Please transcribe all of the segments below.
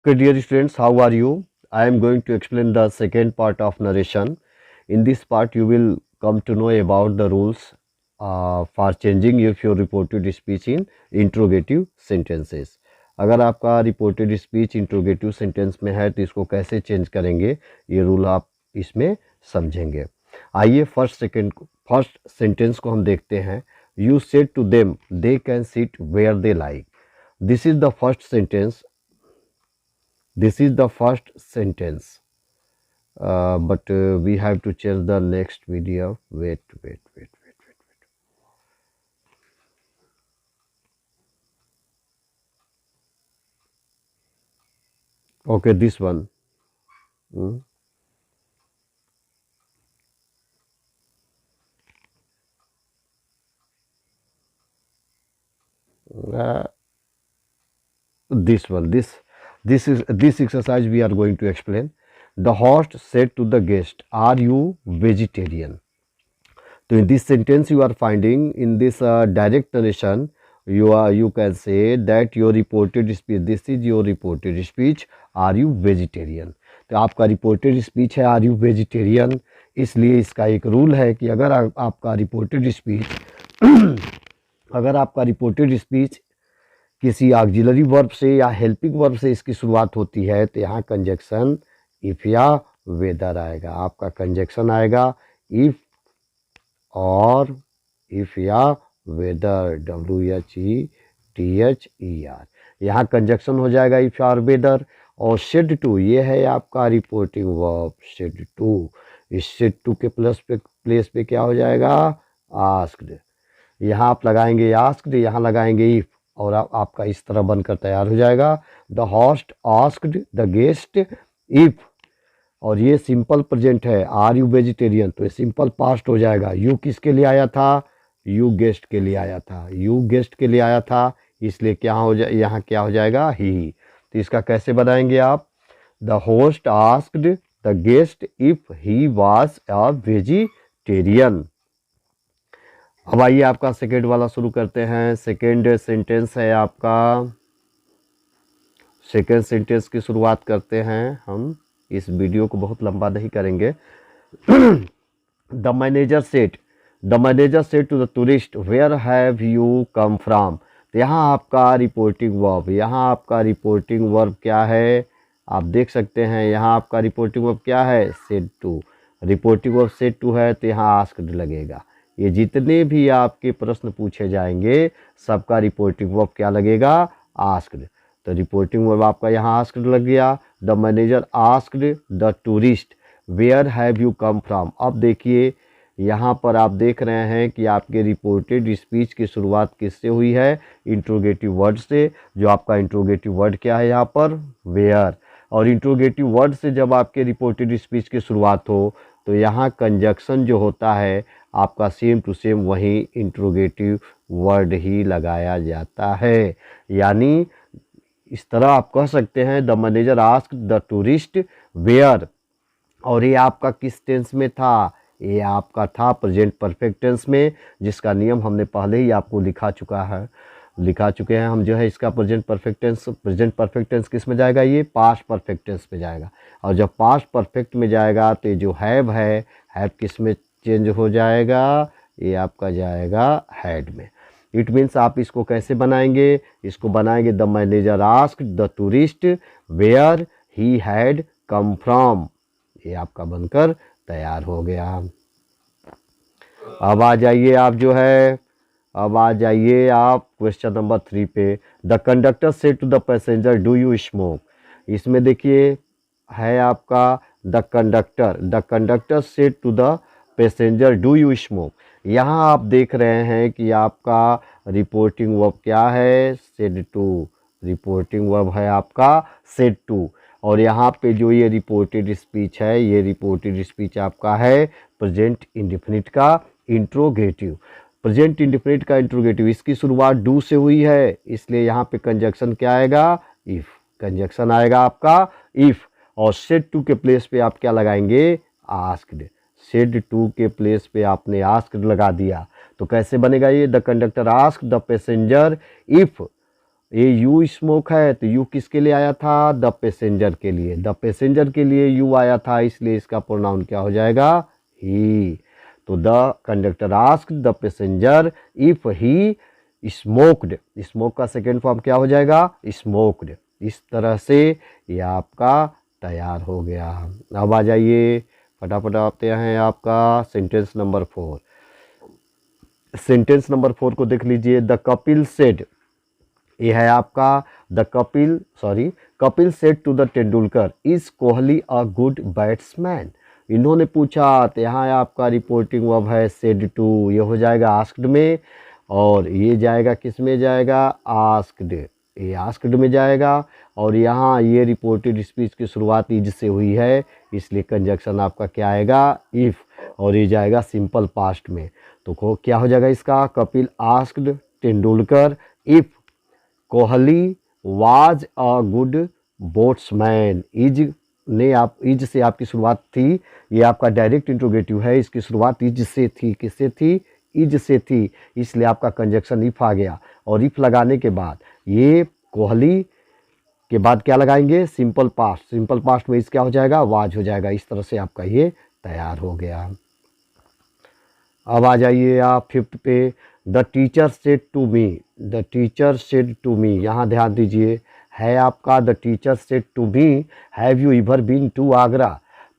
Okay, dear students, how are you? I am going to explain the second part of narration. In this part, you will come to know about the rules for changing if your reported speech in interrogative sentences. अगर आपका reported speech interrogative sentence में है तो इसको कैसे change करेंगे, ये rule आप इसमें समझेंगे। आइए फर्स्ट सेंटेंस को हम देखते हैं। You said to them they can sit where they like. This is the first sentence. This is the first sentence, but we have to change the next video. Wait. Okay, this one. This one. This exercise we are going to explain. The host said to the guest, "Are you vegetarian?" So in this sentence you are finding in this direct narration, you can say that your reported speech. This is your reported speech. Are you vegetarian? तो आपका reported speech है are you vegetarian, इसलिए इसका एक rule है कि अगर आपका रिपोर्टेड स्पीच किसी ऑक्सिलरी वर्ब से या हेल्पिंग वर्ब से इसकी शुरुआत होती है तो यहाँ कंजक्शन इफ या वेदर आएगा। आपका कंजक्शन आएगा इफ और इफ या वेदर, WHETHER। यहाँ कंजक्शन हो जाएगा इफ और वेदर। और सेड टू, ये है आपका रिपोर्टिंग वर्ब सेड टू। इस सेड टू के प्लेस पे क्या हो जाएगा, आस्क्ड। यहाँ आप लगाएंगे आस्क्ड, यहाँ लगाएंगे इफ और आपका इस तरह बनकर तैयार हो जाएगा। The host asked the guest if, और ये सिंपल प्रेजेंट है आर यू वेजिटेरियन, तो ये सिंपल पास्ट हो जाएगा। यू किसके लिए आया था, यू गेस्ट के लिए आया था, यू गेस्ट के लिए आया था, इसलिए क्या हो जाए, यहाँ क्या हो जाएगा ही। तो इसका कैसे बनाएंगे आप, the host asked the guest if he was a vegetarian. अब आइए आपका सेकेंड वाला शुरू करते हैं। सेकेंड सेंटेंस है आपका, सेकेंड सेंटेंस की शुरुआत करते हैं हम। इस वीडियो को बहुत लंबा नहीं करेंगे। The manager said to the tourist where have you come from. तो यहाँ आपका रिपोर्टिंग वर्ब क्या है, आप देख सकते हैं। यहाँ आपका रिपोर्टिंग वर्ब क्या है, said to. Reporting verb said to है तो यहाँ आस्क्ड लगेगा। ये जितने भी आपके प्रश्न पूछे जाएंगे सबका रिपोर्टिंग वर्ब क्या लगेगा, आस्क्ड। तो रिपोर्टिंग वर्ब आपका यहाँ आस्क्ड लग गया। The manager asked the tourist where have you come from. अब देखिए यहाँ पर आप देख रहे हैं कि आपके रिपोर्टेड स्पीच की शुरुआत किससे हुई है, इंट्रोगेटिव वर्ड से। जो आपका इंट्रोगेटिव वर्ड क्या है यहाँ पर, वेयर। और इंट्रोगेटिव वर्ड से जब आपके रिपोर्टेड स्पीच की शुरुआत हो तो यहाँ कंजक्शन जो होता है आपका सेम टू सेम वही इंट्रोगेटिव वर्ड ही लगाया जाता है। यानी इस तरह आप कह सकते हैं the manager asked the tourist where. और ये आपका किस टेंस में था, ये आपका था प्रेजेंट परफेक्ट टेंस में, जिसका नियम हमने पहले ही आपको लिखा चुके हैं हम। जो है इसका प्रेजेंट परफेक्ट टेंस किस में जाएगा, ये पास्ट परफेक्ट टेंस में जाएगा। और जब पास्ट परफेक्ट में जाएगा तो ये जो हैव है, हैव किस में चेंज हो जाएगा, ये आपका जाएगा हैड में। इट मीन्स आप इसको कैसे बनाएंगे, इसको बनाएंगे the manager asked the tourist where he had come from. ये आपका बनकर तैयार हो गया। अब आ जाइए आप क्वेश्चन नंबर 3 पे। The conductor said to the passenger do you smoke. इसमें देखिए है आपका the conductor said to the passenger do you smoke. यहाँ आप देख रहे हैं कि आपका रिपोर्टिंग वर्ब क्या है, सेड टू। रिपोर्टिंग वर्ब है आपका सेड टू। और यहाँ पे जो ये रिपोर्टेड स्पीच है, ये रिपोर्टेड स्पीच आपका है प्रेजेंट इंडेफिनिट का इंट्रोगेटिव। प्रेजेंट इंडेफिनिट का इंट्रोगेटिव, इसकी शुरुआत डू से हुई है, इसलिए यहाँ पे कंजक्शन क्या आएगा, इफ। कंजक्शन आएगा आपका इफ। और सेड टू के प्लेस पे आप क्या लगाएंगे, आस्क्ड। सेड टू के प्लेस पे आपने आस्क्ड लगा दिया तो कैसे बनेगा ये, the conductor asked the passenger if ये यू स्मोक है तो यू किसके लिए आया था, द पैसेंजर के लिए, द पैसेंजर के लिए यू आया था, इसलिए इसका प्रोनाउन क्या हो जाएगा, ही। तो the conductor asked the passenger if he smoked, smoke का सेकेंड फॉर्म क्या हो जाएगा, स्मोक्ड। इस तरह से ये आपका तैयार हो गया। अब आ जाइए फटाफट आते हैं आपका सेंटेंस नंबर 4। सेंटेंस नंबर 4 को देख लीजिए। द कपिल सेड, ये है आपका Kapil said to the Tendulkar is Kohli a good batsman. इन्होंने पूछा, तो यहाँ आपका रिपोर्टिंग वर्ब है सेड टू, ये हो जाएगा आस्क्ड में, और ये जाएगा किस में जाएगा, आस्क्ड, ये आस्क्ड में जाएगा। और यहाँ ये रिपोर्टेड स्पीच की शुरुआत इज से हुई है, इसलिए कंजक्शन आपका क्या आएगा, इफ़, और ये जाएगा सिंपल पास्ट में। तो क्या हो जाएगा इसका, Kapil asked Tendulkar if Kohli was a good batsman. Is से आपकी शुरुआत थी, ये आपका डायरेक्ट इंट्रोगेटिव है, इसकी शुरुआत इज से थी, किससे थी, इज से थी, इसलिए आपका कंजक्शन इफ आ गया। और इफ लगाने के बाद ये कोहली के बाद क्या लगाएंगे, सिंपल पास्ट, सिंपल पास्ट में इस क्या हो जाएगा, वाज हो जाएगा। इस तरह से आपका ये तैयार हो गया। अब आ जाइए आप 5th पे। The teacher said to me, the teacher said to me, यहाँ ध्यान दीजिए, है आपका the teacher said to me have you ever been to Agra.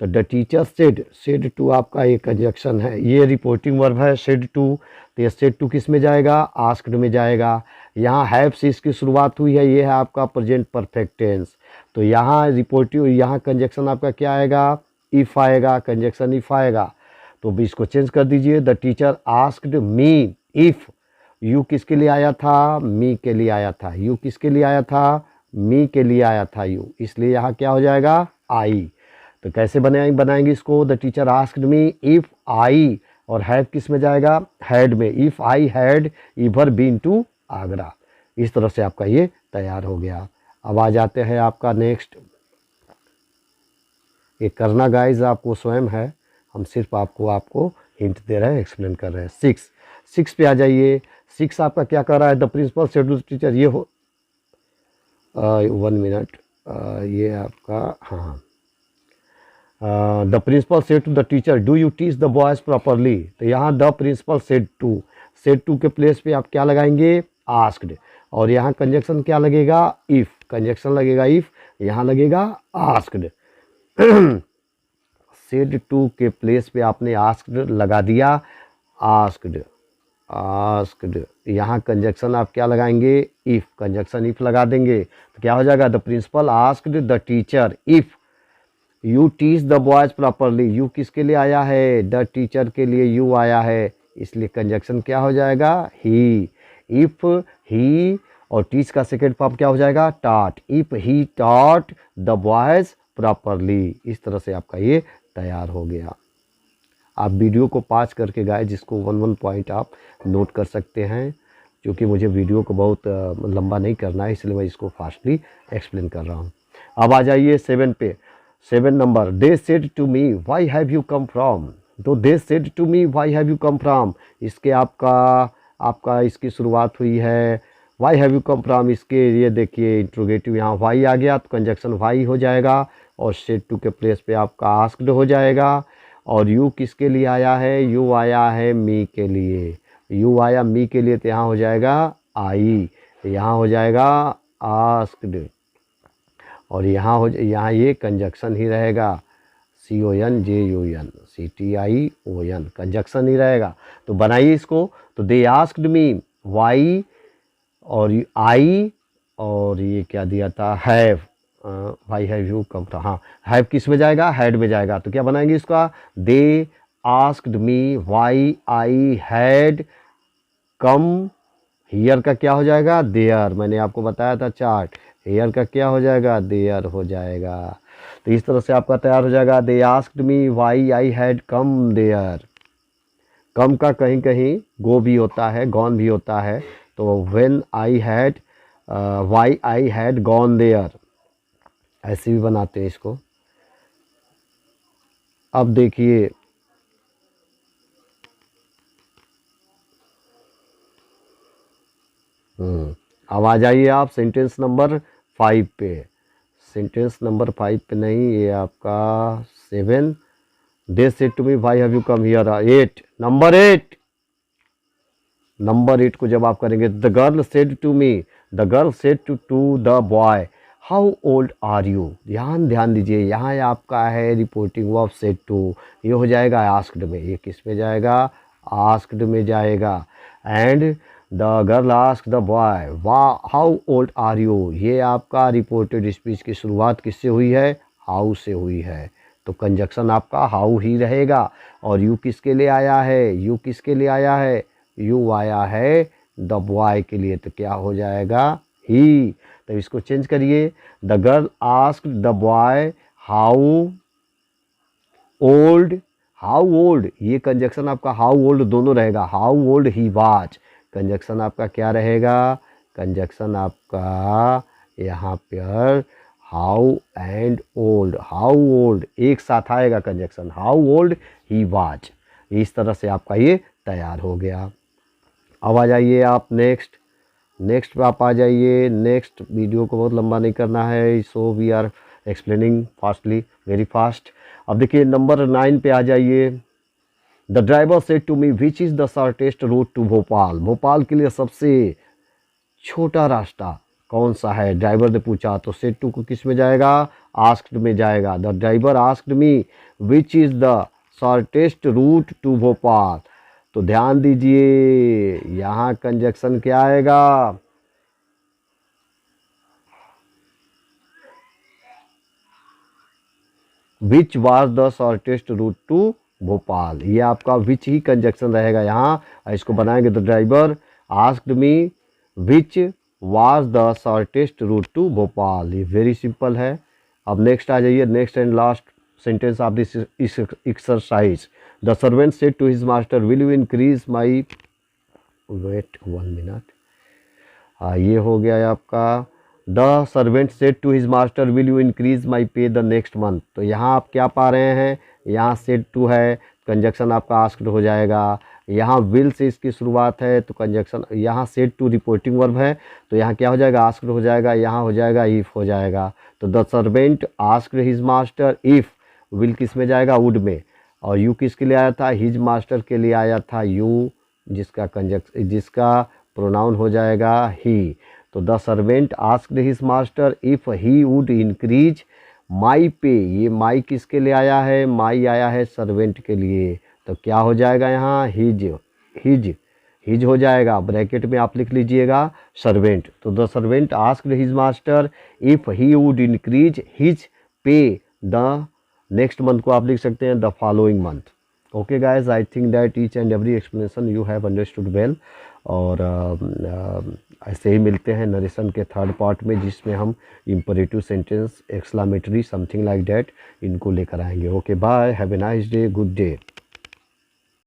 तो द टीचर सेड टू आपका एक कंजक्शन है, ये रिपोर्टिंग वर्ब है सेड टू, तो ये सेड टू किस में जाएगा, आस्क्ड में जाएगा। यहाँ हैव से इसकी शुरुआत हुई है, ये है आपका प्रेजेंट परफेक्ट टेंस, तो यहाँ रिपोर्टिव, यहाँ कंजक्शन आपका क्या आएगा, इफ़ आएगा, कंजक्शन इफ़ आएगा। तो भी इसको चेंज कर दीजिए। The teacher asked me if, you किसके लिए आया था, मी के लिए आया था, यू किसके लिए आया था, मी के लिए आया था यू, इसलिए यहाँ क्या हो जाएगा, आई। तो कैसे बनाएंगे इसको, the teacher asked me if I, और हैव किस में जाएगा, हैड में, if I had ever been to Agra. इस तरह से आपका ये तैयार हो गया। अब आ जाते हैं आपका नेक्स्ट। ये करना गाइज आपको स्वयं है, हम सिर्फ आपको हिंट दे रहे हैं, एक्सप्लेन कर रहे हैं। 6 पे आ जाइए। 6 आपका क्या कर रहा है, the principal said to the teacher, ये हो 1 मिनट, ये आपका हाँ, the principal said to the teacher do you teach the boys properly. तो यहाँ द प्रिंसिपल सेड टू के प्लेस पे आप क्या लगाएंगे, आस्क्ड, और यहाँ कंजक्शन क्या लगेगा, इफ़, कंजक्शन लगेगा इफ़, यहाँ लगेगा आस्क्ड। सेड टू के प्लेस पे आपने आस्क्ड लगा दिया, आस्क्ड, यहाँ कंजक्शन आप क्या लगाएंगे, इफ़, कंजक्शन इफ़ लगा देंगे, तो क्या हो जाएगा, the principal asked the teacher if you teach the boys properly. You किसके लिए आया है, द टीचर के लिए यू आया है, इसलिए कंजक्शन क्या हो जाएगा, ही। इफ़ ही और टीच का सेकेंड फॉर्म क्या हो जाएगा, taught, if he taught the boys properly. इस तरह से आपका ये तैयार हो गया। आप वीडियो को पॉज करके गाए, जिसको 1 पॉइंट आप नोट कर सकते हैं, क्योंकि मुझे वीडियो को बहुत लंबा नहीं करना है, इसलिए मैं इसको फास्टली एक्सप्लेन कर रहा हूँ। अब आ जाइए 7 पे। 7 number, they said to me why have you come from. तो they said to me why have you come from, इसके आपका इसकी शुरुआत हुई है, why have you come from, इसके ये देखिए इंट्रोगेटिव, यहाँ व्हाई आ गया तो कंजक्शन व्हाई हो जाएगा, और सेड टू के प्लेस पे आपका आस्क्ड हो जाएगा। और यू किसके लिए आया है, यू आया है मी के लिए, यू आया मी के लिए, तो यहाँ हो जाएगा आई, यहाँ हो जाएगा आस्क्ड, और यहाँ ये कंजक्शन ही रहेगा, CONJUN, CTION, कंजक्शन ही रहेगा। तो बनाइए इसको। तो दे आस्क्ड मी वाई, और आई, और ये क्या दिया था, have, why have you come from, हाँ हैव किस में जाएगा, हैड में जाएगा। तो क्या बनाएंगे इसका, they asked me why I had come, here का क्या हो जाएगा, देयर, मैंने आपको बताया था चार्ट, हेयर का क्या हो जाएगा, देयर हो जाएगा। तो इस तरह से आपका तैयार हो जाएगा, they asked me why I had come there. Come का कहीं कहीं गो भी होता है, गॉन भी होता है, तो when I had, why I had gone there, ऐसे भी बनाते हैं इसको। अब देखिए अब आ जाइए आप सेंटेंस नंबर 5 पे। सेंटेंस नंबर 5 पे नहीं, ये आपका 7। They said to me why have you come here. 8, number 8। Number 8 को जब आप करेंगे, the girl said to me, the girl said to the boy how old are you. ध्यान दीजिए, यहाँ आपका है रिपोर्टिंग वर्ब सेड टू, ये हो जाएगा आस्क्ड में। ये किस में जाएगा? आस्क्ड में जाएगा। And the girl asked the boy how old are you, ये आपका रिपोर्टेड स्पीच की शुरुआत किससे हुई है? हाउ से हुई है। तो कंजक्शन आपका हाउ ही रहेगा। और यू किसके लिए आया है? यू किसके लिए आया है? यू आया है द बॉय के लिए, तो क्या हो जाएगा? ही। तो इसको चेंज करिए, the girl asked the boy how old. How old, ये कंजक्शन आपका हाउ ओल्ड दोनों रहेगा। How old he was, conjunction आपका क्या रहेगा? कंजक्शन आपका यहाँ पर how and old, how old एक साथ आएगा conjunction, how old he was. इस तरह से आपका ये तैयार हो गया। अब आ जाइए आप नेक्स्ट पे आप आ जाइए। नेक्स्ट वीडियो को बहुत लंबा नहीं करना है, so we are explaining fastly, very fast. अब देखिए नंबर 9 पे आ जाइए। The driver said to me which is the shortest route to Bhopal. Bhopal के लिए सबसे छोटा रास्ता कौन सा है? ड्राइवर ने पूछा, तो सेड टू को किस में जाएगा? आस्क्ड में जाएगा। The driver asked me which is the shortest route to Bhopal. तो ध्यान दीजिए, यहाँ कंजक्शन क्या आएगा? Which was the shortest route to Bhopal, ये आपका विच ही कंजक्शन रहेगा यहाँ। इसको बनाएंगे, the driver asked me which was the shortest route to Bhopal. ये वेरी सिंपल है। अब नेक्स्ट आ जाइए, next and last sentence of this exercise. The servant said to his master will you increase my, wait 1 minute. ये हो गया आपका, the servant said to his master will you increase my pay the next month. तो यहाँ आप क्या पा रहे हैं? यहाँ सेड टू है, कंजक्शन आपका आस्क्ड हो जाएगा। यहाँ विल से इसकी शुरुआत है, तो कंजक्शन, यहाँ सेड टू रिपोर्टिंग वर्ब है, तो यहाँ क्या हो जाएगा? आस्क्ड हो जाएगा। यहाँ हो जाएगा इफ़ हो जाएगा। तो the servant asked his master if, will किस में जाएगा? वुड में। और यू किसके लिए आया था? हिज मास्टर के लिए आया था यू, जिसका प्रोनाउन हो जाएगा ही। तो the servant asked his master if he would increase my पे, ये माई किसके लिए आया है? माई आया है सर्वेंट के लिए। तो क्या हो जाएगा यहाँ? हिज हो जाएगा। ब्रैकेट में आप लिख लीजिएगा सर्वेंट। तो the servant asked his master if he would increase his pay the next month को आप लिख सकते हैं the following month. Okay guys, I think that each and every explanation you have understood well. और ऐसे ही मिलते हैं नरेशन के थर्ड पार्ट में, जिसमें हम imperative sentence, exclamatory, something like that, इनको लेकर आएंगे। Okay bye, have a nice day, good day.